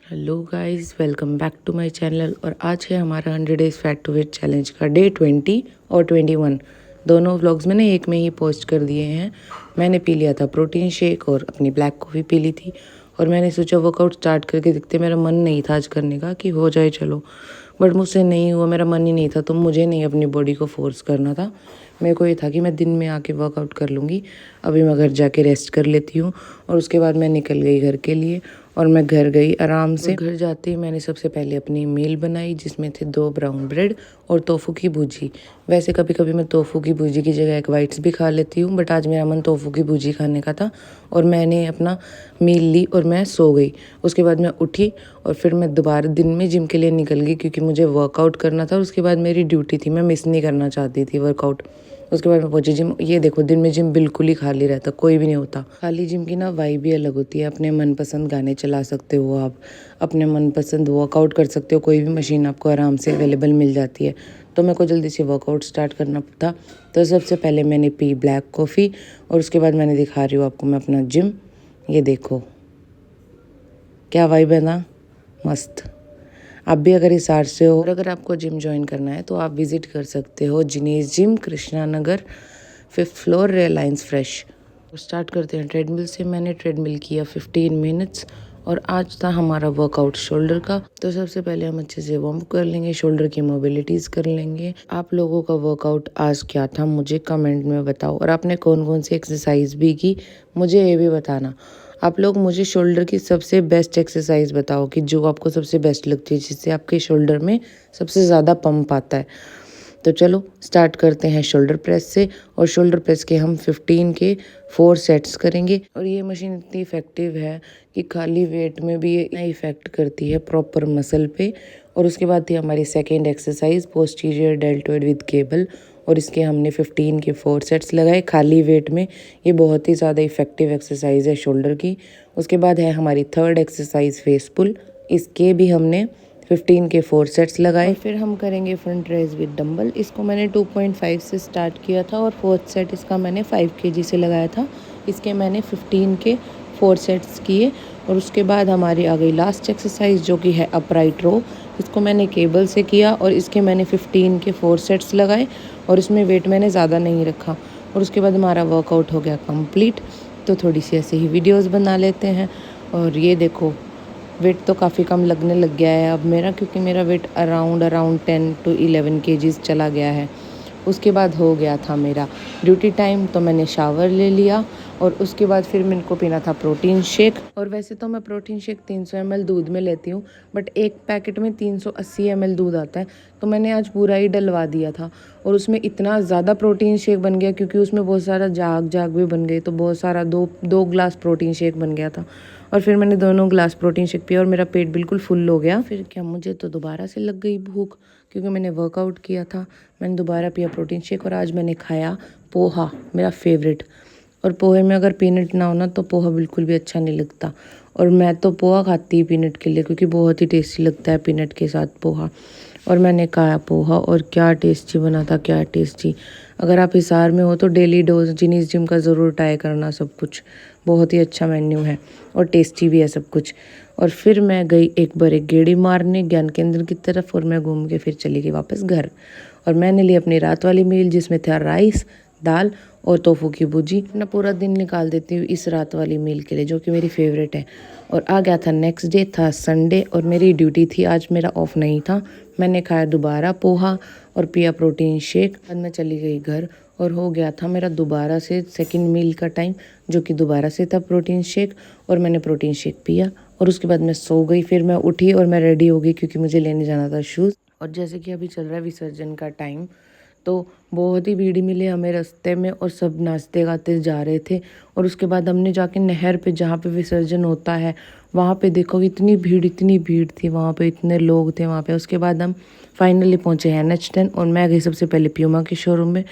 Hello guys, welcome back to my channel. और आज है हमारा 100 days fat to weight challenge का डे 20 और 21। दोनों व्लॉग्स मैंने एक में ही पोस्ट कर दिए हैं। मैंने पी लिया था प्रोटीन शेक और अपनी ब्लैक कॉफ़ी पी ली थी। और मैंने सोचा वर्कआउट स्टार्ट करके दिखते। मेरा मन नहीं था आज करने का कि हो जाए चलो, बट मुझसे नहीं हुआ। मेरा मन ही नहीं था, तो मुझे नहीं अपनी बॉडी को फोर्स करना था। मेरे को ये था कि मैं दिन में आके वर्कआउट कर लूँगी। अभी मैं घर जाके रेस्ट कर लेती हूँ और उसके बाद मैं निकल गई घर के लिए। और मैं घर गई आराम से। घर जाते ही मैंने सबसे पहले अपनी मील बनाई, जिसमें थे 2 ब्राउन ब्रेड और टोफू की भुजी। वैसे कभी कभी मैं टोफू की भुजी की जगह एग वाइट्स भी खा लेती हूँ, बट आज मेरा मन टोफू की भुजी खाने का था। और मैंने अपना मील ली और मैं सो गई। उसके बाद मैं उठी और फिर मैं दोबारा दिन में जिम के लिए निकल गई, क्योंकि मुझे वर्कआउट करना था। और उसके बाद मेरी ड्यूटी थी, मैं मिस नहीं करना चाहती थी वर्कआउट। उसके बाद मैं पहुंची जिम। ये देखो, दिन में जिम बिल्कुल ही खाली रहता, कोई भी नहीं होता। खाली जिम की ना वाइब भी अलग होती है। अपने मनपसंद गाने चला सकते हो आप, अपने मनपसंद वर्कआउट कर सकते हो। कोई भी मशीन आपको आराम से अवेलेबल मिल जाती है। तो मेरे को जल्दी से वर्कआउट स्टार्ट करना था। तो सबसे पहले मैंने पी ब्लैक कॉफ़ी और उसके बाद मैंने दिखा रही हूँ आपको मैं अपना जिम। ये देखो क्या वाइब है ना, मस्त। आप भी अगर हिसार से हो और अगर आपको जिम ज्वाइन करना है तो आप विजिट कर सकते हो Jinesh gym, Krishna Nagar, 5th floor, Reliance fresh. तो स्टार्ट करते हैं ट्रेडमिल से। मैंने ट्रेडमिल किया 15 मिनट्स और आज था हमारा वर्कआउट शोल्डर का। तो सबसे पहले हम अच्छे से वार्म अप कर लेंगे, शोल्डर की मोबिलिटीज़ कर लेंगे। आप लोगों का वर्कआउट आज क्या था मुझे कमेंट में बताओ, और आपने कौन कौन सी एक्सरसाइज भी की मुझे ये भी बताना। आप लोग मुझे शोल्डर की सबसे बेस्ट एक्सरसाइज बताओ कि जो आपको सबसे बेस्ट लगती है, जिससे आपके शोल्डर में सबसे ज़्यादा पंप आता है। तो चलो स्टार्ट करते हैं शोल्डर प्रेस से। और शोल्डर प्रेस के हम 15 के 4 सेट्स करेंगे। और ये मशीन इतनी इफ़ेक्टिव है कि खाली वेट में भी ये इतना इफ़ेक्ट करती है प्रॉपर मसल पे। और उसके बाद थी हमारी second exercise, posterior deltoid with cable. और इसके हमने 15 के 4 सेट्स लगाए खाली वेट में। ये बहुत ही ज़्यादा इफ़ेक्टिव एक्सरसाइज है शोल्डर की। उसके बाद है हमारी थर्ड एक्सरसाइज, फेस पुल। इसके भी हमने 15 के 4 सेट्स लगाए। फिर हम करेंगे फ्रंट रेज विद डंबल। इसको मैंने 2.5 से स्टार्ट किया था और 4th सेट इसका मैंने 5 kg से लगाया था। इसके मैंने 15 के 4 सेट्स किए। और उसके बाद हमारी आ गई लास्ट एक्सरसाइज, जो कि है अपराइट रो। इसको मैंने केबल से किया और इसके मैंने 15 के 4 सेट्स लगाए। और इसमें वेट मैंने ज़्यादा नहीं रखा। और उसके बाद हमारा वर्कआउट हो गया कंप्लीट। तो थोड़ी सी ऐसे ही वीडियोस बना लेते हैं। और ये देखो, वेट तो काफ़ी कम लगने लग गया है अब मेरा, क्योंकि मेरा वेट अराउंड 10 to 11 kgs चला गया है। उसके बाद हो गया था मेरा ड्यूटी टाइम, तो मैंने शावर ले लिया। और उसके बाद फिर मेरे को पीना था प्रोटीन शेक। और वैसे तो मैं प्रोटीन शेक 300 ml दूध में लेती हूँ, बट एक पैकेट में 380 ml दूध आता है। तो मैंने आज पूरा ही डलवा दिया था। और उसमें इतना ज़्यादा प्रोटीन शेक बन गया, क्योंकि उसमें बहुत सारा जाग भी बन गई। तो बहुत सारा दो ग्लास प्रोटीन शेक बन गया था। और फिर मैंने दोनों ग्लास प्रोटीन शेक पिया और मेरा पेट बिल्कुल फुल हो गया। फिर क्या, मुझे तो दोबारा से लग गई भूख, क्योंकि मैंने वर्कआउट किया था। मैंने दोबारा पिया प्रोटीन शेक और आज मैंने खाया पोहा, मेरा फेवरेट। और पोहे में अगर पीनट ना हो ना तो पोहा बिल्कुल भी अच्छा नहीं लगता। और मैं तो पोहा खाती ही पीनट के लिए, क्योंकि बहुत ही टेस्टी लगता है पीनट के साथ पोहा। और मैंने खाया पोहा और क्या टेस्टी बना था, क्या टेस्टी। अगर आप हिसार में हो तो डेली डोज जिनीस जिम का ज़रूर ट्राई करना। सब कुछ बहुत ही अच्छा मेन्यू है और टेस्टी भी है सब कुछ। और फिर मैं गई एक बार एक गेड़ी मारने ज्ञान केंद्र की तरफ, और मैं घूम के फिर चली गई वापस घर। और मैंने ली अपनी रात वाली मील, जिसमें था राइस, दाल और टोफू की भुजी। मैं पूरा दिन निकाल देती हूँ इस रात वाली मील के लिए, जो कि मेरी फेवरेट है। और आ गया था नेक्स्ट डे, था संडे, और मेरी ड्यूटी थी आज, मेरा ऑफ नहीं था। मैंने खाया दोबारा पोहा और पिया प्रोटीन शेक। बाद मैं चली गई घर और हो गया था मेरा दोबारा से सेकंड मील का टाइम, जो कि दोबारा से था प्रोटीन शेक। और मैंने प्रोटीन शेक पिया और उसके बाद मैं सो गई। फिर मैं उठी और मैं रेडी हो गई, क्योंकि मुझे लेने जाना था शूज़। और जैसे कि अभी चल रहा है विसर्जन का टाइम, तो बहुत ही भीड़ मिली हमें रास्ते में और सब नाचते गाते जा रहे थे। और उसके बाद हमने जाके नहर पे, जहाँ पे विसर्जन होता है, वहाँ पे देखो इतनी भीड़ थी वहाँ पे, इतने लोग थे वहाँ पे। उसके बाद हम फाइनली पहुँचे हैं NH10 और मैं गई सबसे पहले प्यूमा के शोरूम में।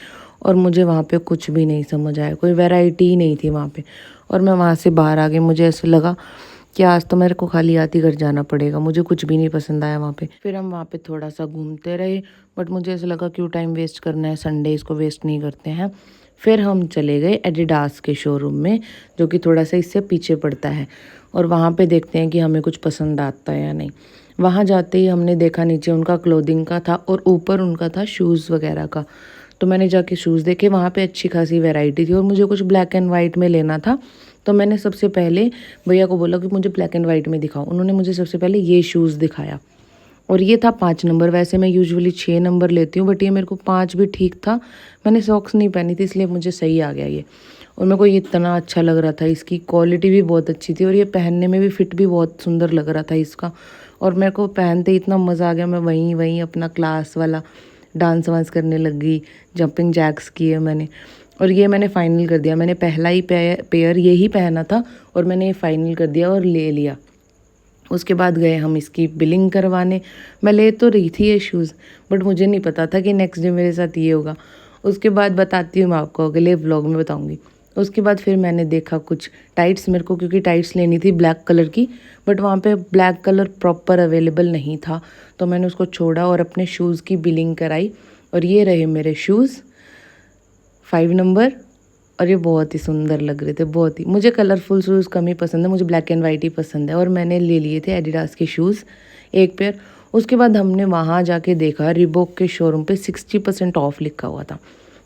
और मुझे वहाँ पे कुछ भी नहीं समझ आया, कोई वैरायटी ही नहीं थी वहाँ पे। और मैं वहाँ से बाहर आ गई। मुझे ऐसा लगा कि आज तो मेरे को खाली हाथ ही घर जाना पड़ेगा, मुझे कुछ भी नहीं पसंद आया वहाँ पे। फिर हम वहाँ पे थोड़ा सा घूमते रहे, बट मुझे ऐसा लगा क्यों टाइम वेस्ट करना है, संडे इसको वेस्ट नहीं करते हैं। फिर हम चले गए एडिडास के शोरूम में, जो कि थोड़ा सा इससे पीछे पड़ता है। और वहाँ पे देखते हैं कि हमें कुछ पसंद आता है या नहीं। वहाँ जाते ही हमने देखा नीचे उनका क्लोथिंग का था और ऊपर उनका था शूज़ वगैरह का। तो मैंने जाके शूज़ देखे, वहाँ पे अच्छी खासी वैरायटी थी और मुझे कुछ ब्लैक एंड वाइट में लेना था। तो मैंने सबसे पहले भैया को बोला कि मुझे ब्लैक एंड वाइट में दिखाओ। उन्होंने मुझे सबसे पहले ये शूज़ दिखाया और ये था 5 नंबर। वैसे मैं यूजुअली 6 नंबर लेती हूँ, बट ये मेरे को 5 भी ठीक था। मैंने सॉक्स नहीं पहनी थी इसलिए मुझे सही आ गया ये। और मेरे को ये इतना अच्छा लग रहा था, इसकी क्वालिटी भी बहुत अच्छी थी और ये पहनने में भी फिट भी बहुत सुंदर लग रहा था इसका। और मेरे को पहनते ही इतना मज़ा आ गया, मैं वहीं वहीं अपना क्लास वाला डांस वांस करने लग गई, जंपिंग जैक्स किए मैंने। और ये मैंने फ़ाइनल कर दिया, मैंने पहला ही पेयर यही पहना था और मैंने ये फ़ाइनल कर दिया और ले लिया। उसके बाद गए हम इसकी बिलिंग करवाने। मैं ले तो रही थी ये शूज़, बट मुझे नहीं पता था कि नेक्स्ट डे मेरे साथ ये होगा। उसके बाद बताती हूँ मैं आपको, अगले व्लॉग में बताऊँगी। उसके बाद फिर मैंने देखा कुछ टाइट्स मेरे को, क्योंकि टाइट्स लेनी थी ब्लैक कलर की, बट वहाँ पे ब्लैक कलर प्रॉपर अवेलेबल नहीं था। तो मैंने उसको छोड़ा और अपने शूज़ की बिलिंग कराई और ये रहे मेरे शूज़ 5 नंबर। और ये बहुत ही सुंदर लग रहे थे, बहुत ही। मुझे कलरफुल शूज़ कम ही पसंद है, मुझे ब्लैक एंड वाइट ही पसंद है। और मैंने ले लिए थे एडिडास के शूज़ 1 पेयर। उसके बाद हमने वहाँ जाके देखा रिबॉक के शोरूम पे 60% ऑफ लिखा हुआ था।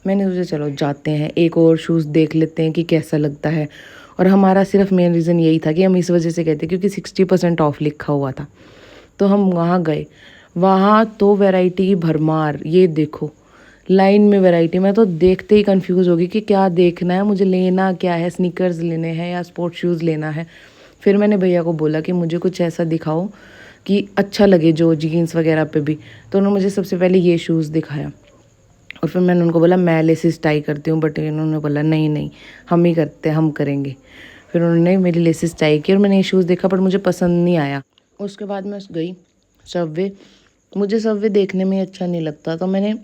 मैंने सोचा चलो जाते हैं, एक और शूज़ देख लेते हैं कि कैसा लगता है। और हमारा सिर्फ मेन रीज़न यही था कि हम इस वजह से कहते क्योंकि 60% ऑफ लिखा हुआ था। तो हम वहाँ गए, वहाँ तो वैरायटी की भरमार। ये देखो लाइन में वैरायटी, मैं तो देखते ही कंफ्यूज होगी कि क्या देखना है, मुझे लेना क्या है, स्नीकर्स लेने हैं या स्पोर्ट शूज़ लेना है। फिर मैंने भैया को बोला कि मुझे कुछ ऐसा दिखाओ कि अच्छा लगे जो जीन्स वगैरह पे भी। तो उन्होंने मुझे सबसे पहले ये शूज़ दिखाया और फिर मैंने उनको बोला मैं लेसिस टाई करती हूँ, बट इन्होंने बोला नहीं नहीं हम ही करते हैं, हम करेंगे। फिर उन्होंने मेरी लेसिस टाई की और मैंने ये शूज़ देखा, बट मुझे पसंद नहीं आया। उसके बाद मैं गई सबवे। मुझे सबवे देखने में अच्छा नहीं लगता, तो मैंने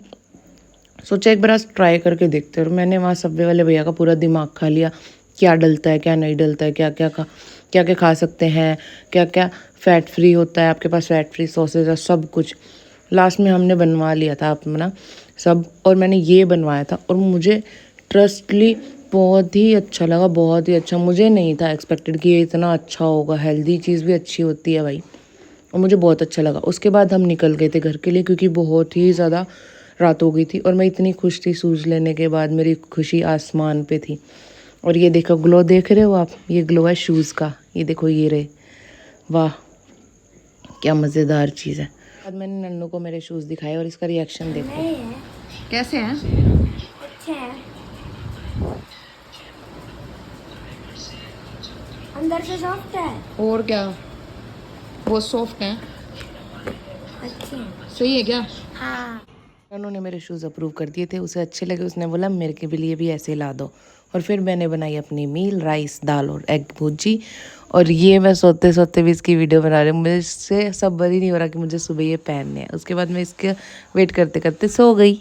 सोचा एक बार आज ट्राई करके देखते हैं। और मैंने वहाँ सबवे वाले भैया का पूरा दिमाग खा लिया, क्या डलता है क्या नहीं डलता है, क्या क्या खा सकते हैं, क्या क्या फ़ैट फ्री होता है, आपके पास फ़ैट फ्री सॉसेज है, सब कुछ। लास्ट में हमने बनवा लिया था अपना सब, और मैंने ये बनवाया था और मुझे ट्रस्टली बहुत ही अच्छा लगा, बहुत ही अच्छा। मुझे नहीं था एक्सपेक्टेड कि ये इतना अच्छा होगा, हेल्दी चीज़ भी अच्छी होती है भाई, और मुझे बहुत अच्छा लगा। उसके बाद हम निकल गए थे घर के लिए, क्योंकि बहुत ही ज़्यादा रात हो गई थी और मैं इतनी खुश थी शूज़ लेने के बाद, मेरी खुशी आसमान पे थी। और ये देखो ग्लो देख रहे हो आप, ये ग्लो है शूज़ का, ये देखो ये रहे, वाह क्या मज़ेदार चीज़ है। बाद मैंने नन्नू को मेरे शूज़ दिखाए और इसका रिएक्शन देखो कैसे हैं। अच्छे हैं, अंदर से सॉफ्ट है। और क्या, बहुत सॉफ्ट हैं, अच्छे हैं। सही है क्या। हाँ। उन्होंने मेरे शूज़ अप्रूव कर दिए थे, उसे अच्छे लगे, उसने बोला मेरे के लिए भी ऐसे ला दो। और फिर मैंने बनाई अपनी मील, राइस दाल और एग भुर्जी। और ये मैं सोते सोते भी इसकी वीडियो बना रही हूँ, मुझसे सब्र ही नहीं हो रहा कि मुझे सुबह ये पहनने हैं। उसके बाद मैं इसके वेट करते करते सो गई।